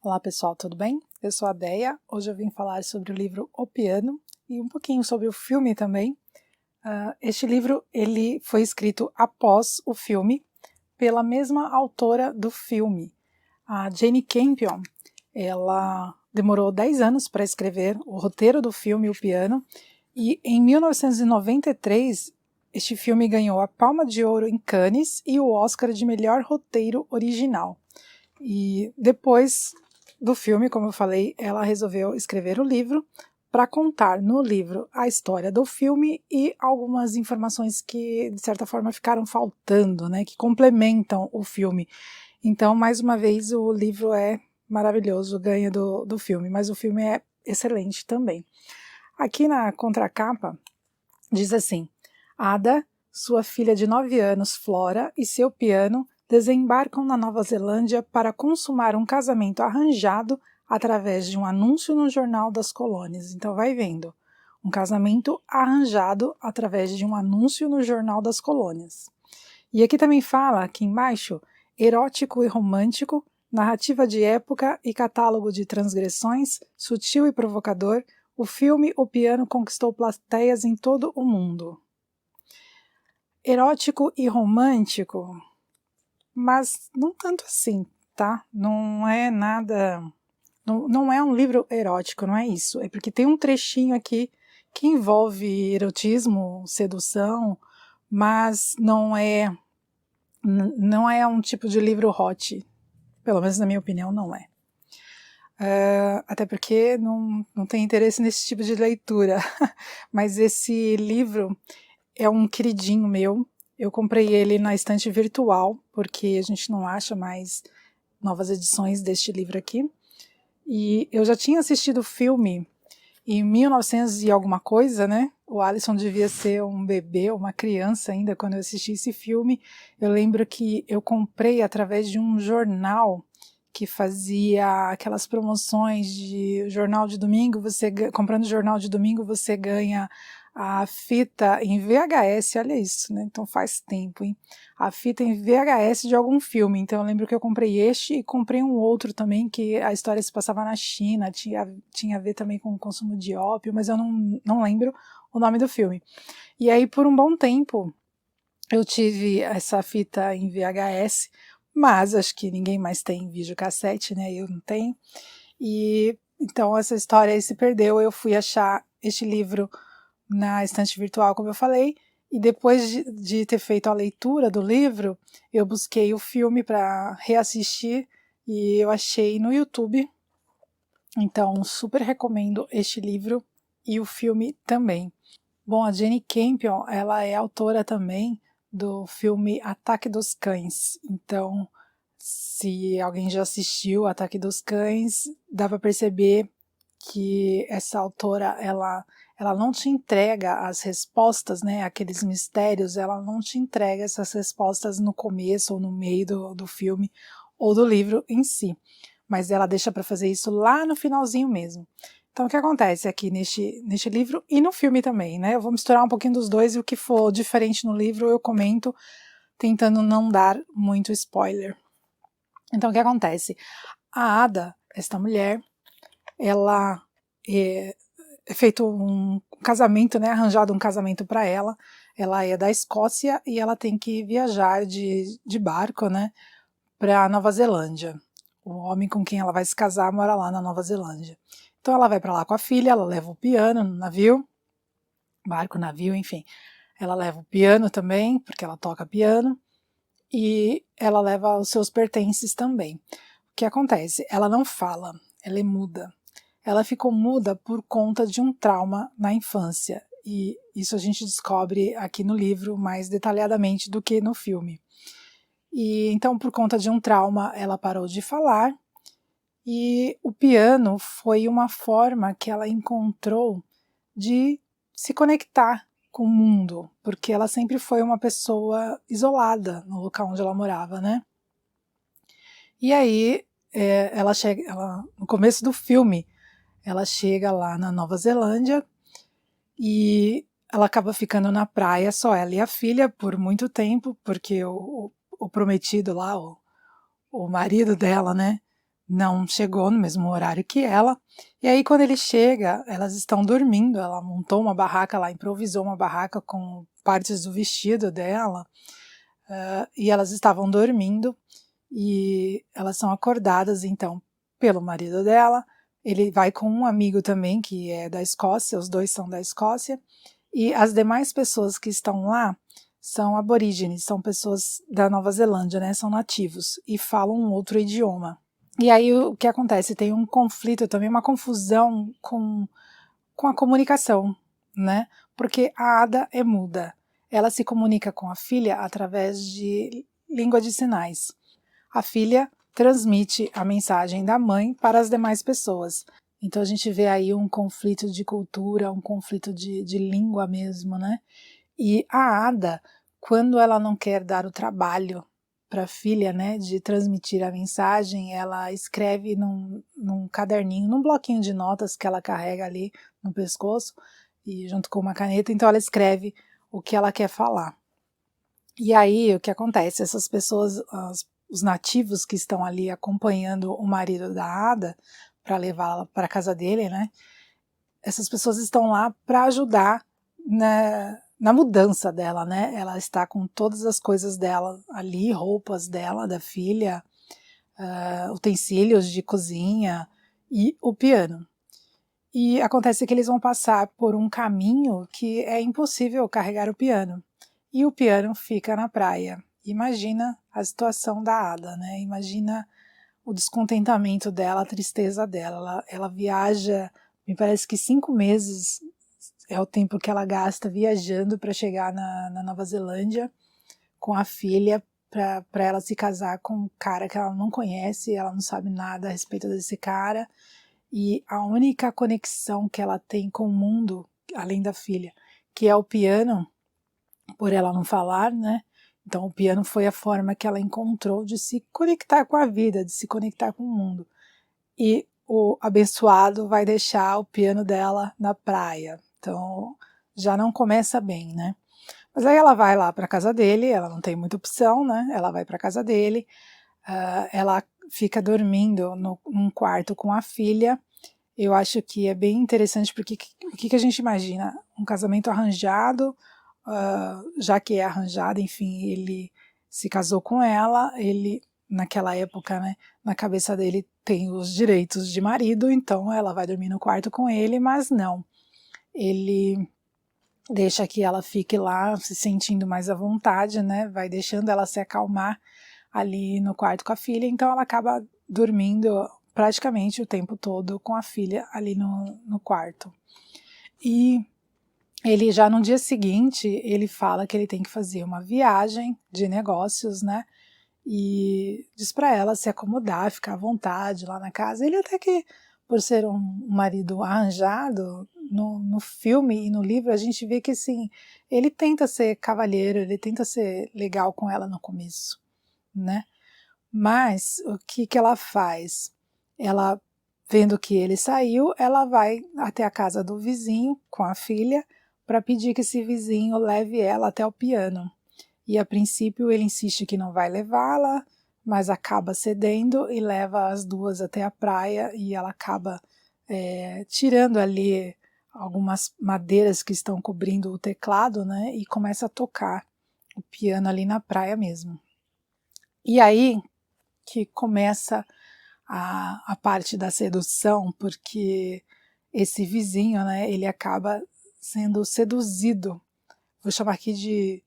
Olá pessoal, tudo bem? Eu sou a Deia, hoje eu vim falar sobre o livro O Piano e um pouquinho sobre o filme também. Este livro ele foi escrito após o filme pela mesma autora do filme, a Jane Campion. Ela demorou 10 anos para escrever o roteiro do filme O Piano e em 1993 este filme ganhou a Palma de Ouro em Cannes e o Oscar de melhor roteiro original. E depois do filme, como eu falei, ela resolveu escrever o livro para contar no livro a história do filme e algumas informações que, de certa forma, ficaram faltando, né, que complementam o filme. Então, mais uma vez, o livro é maravilhoso, ganha do filme, mas o filme é excelente também. Aqui na contracapa diz assim: Ada, sua filha de 9 anos, Flora, e seu piano desembarcam na Nova Zelândia para consumar um casamento arranjado através de um anúncio no Jornal das Colônias. Então vai vendo, um casamento arranjado através de um anúncio no Jornal das Colônias. E aqui também fala, aqui embaixo, erótico e romântico, narrativa de época e catálogo de transgressões, sutil e provocador, o filme O Piano conquistou plateias em todo o mundo. Erótico e romântico, mas não tanto assim, tá? Não é nada... Não é um livro erótico, não é isso. É porque tem um trechinho aqui que envolve erotismo, sedução, mas não é um tipo de livro hot. Pelo menos na minha opinião, não é. Até porque não tem interesse nesse tipo de leitura. Mas esse livro é um queridinho meu. Eu comprei ele na estante virtual, porque a gente não acha mais novas edições deste livro aqui. E eu já tinha assistido o filme em 1900 e alguma coisa, né? O Alisson devia ser um bebê, uma criança ainda quando eu assisti esse filme. Eu lembro que eu comprei através de um jornal que fazia aquelas promoções de jornal de domingo, comprando jornal de domingo você ganha a fita em VHS, olha isso, né? Então faz tempo, hein? A fita em VHS de algum filme. Então eu lembro que eu comprei este e comprei um outro também, que a história se passava na China, tinha a ver também com o consumo de ópio, mas eu não lembro o nome do filme. E aí por um bom tempo eu tive essa fita em VHS, mas acho que ninguém mais tem videocassete, né? Eu não tenho. E então essa história aí se perdeu. Eu fui achar este livro na estante virtual, como eu falei, e depois de ter feito a leitura do livro, eu busquei o filme para reassistir e eu achei no YouTube. Então, super recomendo este livro e o filme também. Bom, a Jane Campion, ela é autora também do filme Ataque dos Cães. Então, se alguém já assistiu Ataque dos Cães, dá para perceber que essa autora, ela não te entrega as respostas, né, aqueles mistérios, ela não te entrega essas respostas no começo ou no meio do filme ou do livro em si, mas ela deixa para fazer isso lá no finalzinho mesmo. Então o que acontece aqui neste livro e no filme também, né, eu vou misturar um pouquinho dos dois e o que for diferente no livro eu comento, tentando não dar muito spoiler. Então o que acontece? A Ada, esta mulher, ela é feito um casamento, né, arranjado um casamento para ela. Ela é da Escócia e ela tem que viajar de barco, né, para Nova Zelândia. O homem com quem ela vai se casar mora lá na Nova Zelândia. Então ela vai para lá com a filha, ela leva o piano no navio, barco, navio, enfim. Ela leva o piano também, porque ela toca piano, e ela leva os seus pertences também. O que acontece? Ela não fala, ela é muda. Ela ficou muda por conta de um trauma na infância, e isso a gente descobre aqui no livro mais detalhadamente do que no filme. E então, por conta de um trauma, ela parou de falar, e o piano foi uma forma que ela encontrou de se conectar com o mundo, porque ela sempre foi uma pessoa isolada no local onde ela morava, né? E aí, no começo do filme, ela chega lá na Nova Zelândia e ela acaba ficando na praia, só ela e a filha, por muito tempo, porque o prometido lá, o marido dela, né, não chegou no mesmo horário que ela, e aí quando ele chega, elas estão dormindo, ela montou uma barraca lá, improvisou uma barraca com partes do vestido dela, e elas estavam dormindo, e elas são acordadas então pelo marido dela. Ele vai com um amigo também que é da Escócia, os dois são da Escócia, e as demais pessoas que estão lá são aborígenes, são pessoas da Nova Zelândia, né, são nativos e falam um outro idioma. E aí o que acontece? Tem um conflito também, uma confusão com a comunicação, né? Porque a Ada é muda. Ela se comunica com a filha através de língua de sinais. A filha transmite a mensagem da mãe para as demais pessoas. Então a gente vê aí um conflito de cultura, um conflito de língua mesmo, né? E a Ada, quando ela não quer dar o trabalho para a filha, né, de transmitir a mensagem, ela escreve num caderninho, num bloquinho de notas que ela carrega ali no pescoço, e junto com uma caneta, então ela escreve o que ela quer falar. E aí o que acontece? Essas pessoas, os nativos que estão ali acompanhando o marido da Ada para levá-la para a casa dele, né? Essas pessoas estão lá para ajudar na mudança dela, né? Ela está com todas as coisas dela ali, roupas dela, da filha, utensílios de cozinha e o piano. E acontece que eles vão passar por um caminho que é impossível carregar o piano. E o piano fica na praia. Imagina a situação da Ada, né? Imagina o descontentamento dela, a tristeza dela. Ela viaja, me parece que 5 meses é o tempo que ela gasta viajando para chegar na Nova Zelândia com a filha, para ela se casar com um cara que ela não conhece, ela não sabe nada a respeito desse cara, e a única conexão que ela tem com o mundo, além da filha, que é o piano, por ela não falar, né? Então o piano foi a forma que ela encontrou de se conectar com a vida, de se conectar com o mundo. E o abençoado vai deixar o piano dela na praia. Então já não começa bem, né? Mas aí ela vai lá para casa dele, ela não tem muita opção, né? Ela vai para casa dele, ela fica dormindo num quarto com a filha. Eu acho que é bem interessante porque o que a gente imagina? Um casamento arranjado, já que é arranjado, enfim, ele se casou com ela, ele naquela época, né, na cabeça dele tem os direitos de marido, então ela vai dormir no quarto com ele, mas não. Ele deixa que ela fique lá se sentindo mais à vontade, né? Vai deixando ela se acalmar ali no quarto com a filha, então ela acaba dormindo praticamente o tempo todo com a filha ali no quarto. E ele já no dia seguinte, ele fala que ele tem que fazer uma viagem de negócios, né? E diz para ela se acomodar, ficar à vontade lá na casa. Ele até que, por ser um marido arranjado, no filme e no livro a gente vê que assim, ele tenta ser cavalheiro, ele tenta ser legal com ela no começo, né? Mas o que ela faz? Ela, vendo que ele saiu, ela vai até a casa do vizinho com a filha para pedir que esse vizinho leve ela até o piano. E a princípio ele insiste que não vai levá-la, mas acaba cedendo e leva as duas até a praia e ela acaba tirando ali algumas madeiras que estão cobrindo o teclado, né, e começa a tocar o piano ali na praia mesmo. E aí que começa a parte da sedução, porque esse vizinho, né, ele acaba sendo seduzido, vou chamar aqui de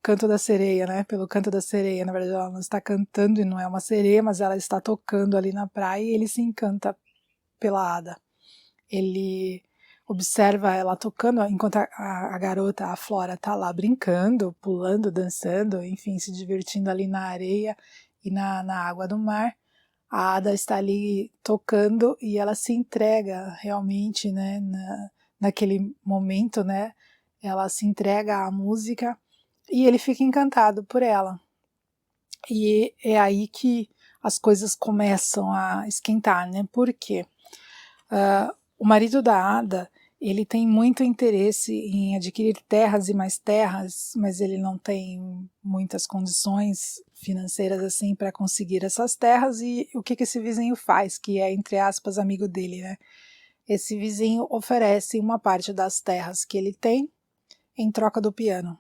Canto da Sereia, né? Pelo Canto da Sereia. Na verdade, ela não está cantando e não é uma sereia, mas ela está tocando ali na praia e ele se encanta pela Ada. Ele observa ela tocando, enquanto a garota, a Flora, está lá brincando, pulando, dançando, enfim, se divertindo ali na areia e na água do mar. A Ada está ali tocando e ela se entrega realmente, né? Naquele momento, né? Ela se entrega à música. E ele fica encantado por ela. E é aí que as coisas começam a esquentar, né? Por quê? O marido da Ada, ele tem muito interesse em adquirir terras e mais terras, mas ele não tem muitas condições financeiras assim para conseguir essas terras, e o que esse vizinho faz, que é, entre aspas, amigo dele, né? Esse vizinho oferece uma parte das terras que ele tem em troca do piano.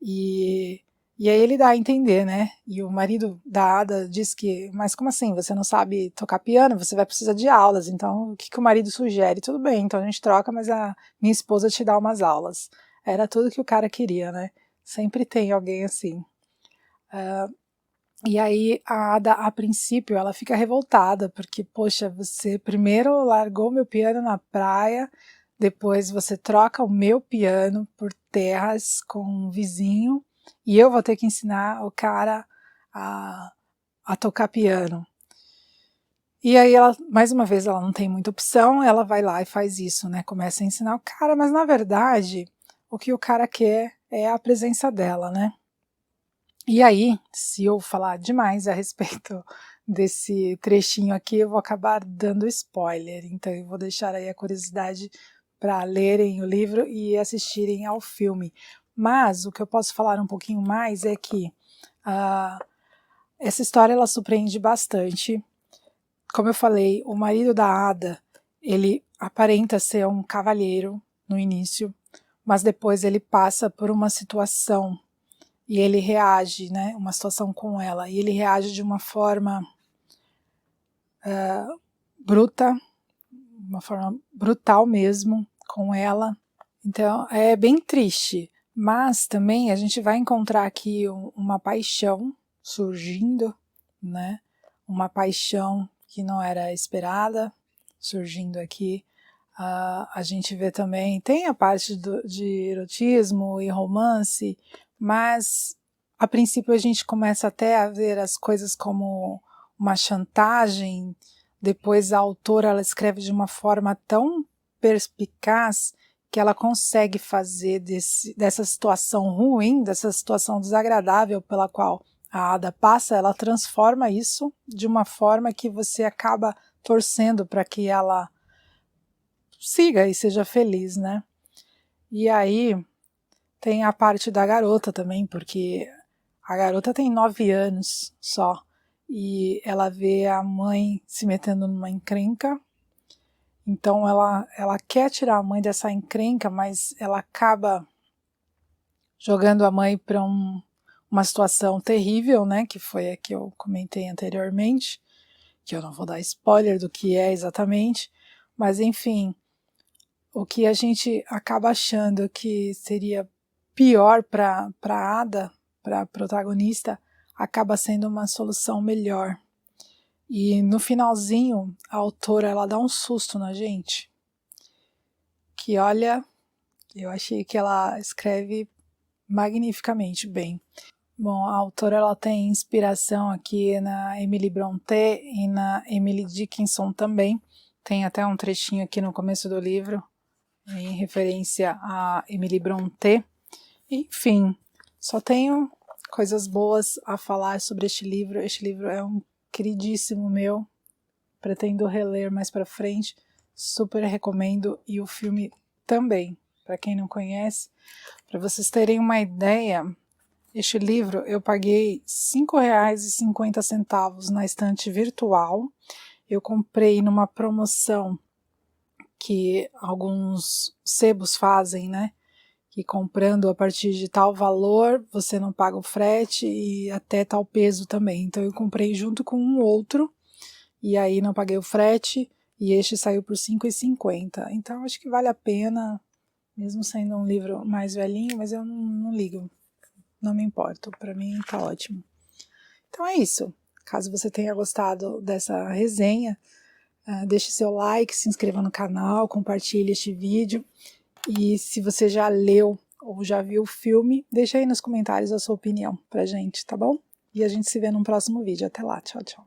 E aí ele dá a entender, né? E o marido da Ada diz que, mas como assim? Você não sabe tocar piano? Você vai precisar de aulas. Então, o que o marido sugere? Tudo bem, então a gente troca, mas a minha esposa te dá umas aulas. Era tudo que o cara queria, né? Sempre tem alguém assim. E aí a Ada, a princípio, ela fica revoltada, porque, poxa, você primeiro largou meu piano na praia, depois você troca o meu piano por terras com um vizinho, e eu vou ter que ensinar o cara a tocar piano. E aí ela, mais uma vez, ela não tem muita opção, ela vai lá e faz isso, né? Começa a ensinar o cara, mas na verdade, o que o cara quer é a presença dela, né? E aí, se eu falar demais a respeito desse trechinho aqui, eu vou acabar dando spoiler. Então eu vou deixar aí a curiosidade para lerem o livro e assistirem ao filme. Mas o que eu posso falar um pouquinho mais é que essa história ela surpreende bastante. Como eu falei, o marido da Ada, ele aparenta ser um cavalheiro no início, mas depois ele passa por uma situação e ele reage, né, uma situação com ela, e ele reage de uma forma bruta, uma forma brutal mesmo com ela. Então é bem triste, mas também a gente vai encontrar aqui uma paixão surgindo, né, uma paixão que não era esperada surgindo aqui. A gente vê também, tem a parte de erotismo e romance, mas a princípio a gente começa até a ver as coisas como uma chantagem. Depois a autora ela escreve de uma forma tão perspicaz que ela consegue fazer dessa situação ruim, dessa situação desagradável pela qual a Ada passa, ela transforma isso de uma forma que você acaba torcendo para que ela siga e seja feliz, né? E aí tem a parte da garota também, porque a garota tem 9 anos só, e ela vê a mãe se metendo numa encrenca, então ela quer tirar a mãe dessa encrenca, mas ela acaba jogando a mãe para uma situação terrível, né, que foi a que eu comentei anteriormente, que eu não vou dar spoiler do que é exatamente, mas enfim, o que a gente acaba achando que seria pior para a Ada, para a protagonista, acaba sendo uma solução melhor. E no finalzinho, a autora ela dá um susto na gente, que olha, eu achei que ela escreve magnificamente bem. Bom, a autora ela tem inspiração aqui na Emily Brontë e na Emily Dickinson também. Tem até um trechinho aqui no começo do livro em referência a Emily Brontë. Enfim, só tenho coisas boas a falar sobre este livro. Este livro é um queridíssimo meu, pretendo reler mais para frente, super recomendo, e o filme também, para quem não conhece. Para vocês terem uma ideia, este livro eu paguei R$ 5,50 na estante virtual. Eu comprei numa promoção que alguns sebos fazem, né? Que comprando a partir de tal valor, você não paga o frete e até tal peso também. Então eu comprei junto com um outro, e aí não paguei o frete, e este saiu por R$ 5,50. Então acho que vale a pena, mesmo sendo um livro mais velhinho, mas eu não ligo, não me importo, para mim tá ótimo. Então é isso. Caso você tenha gostado dessa resenha, deixe seu like, se inscreva no canal, compartilhe este vídeo. E se você já leu ou já viu o filme, deixa aí nos comentários a sua opinião pra gente, tá bom? E a gente se vê num próximo vídeo. Até lá, tchau, tchau.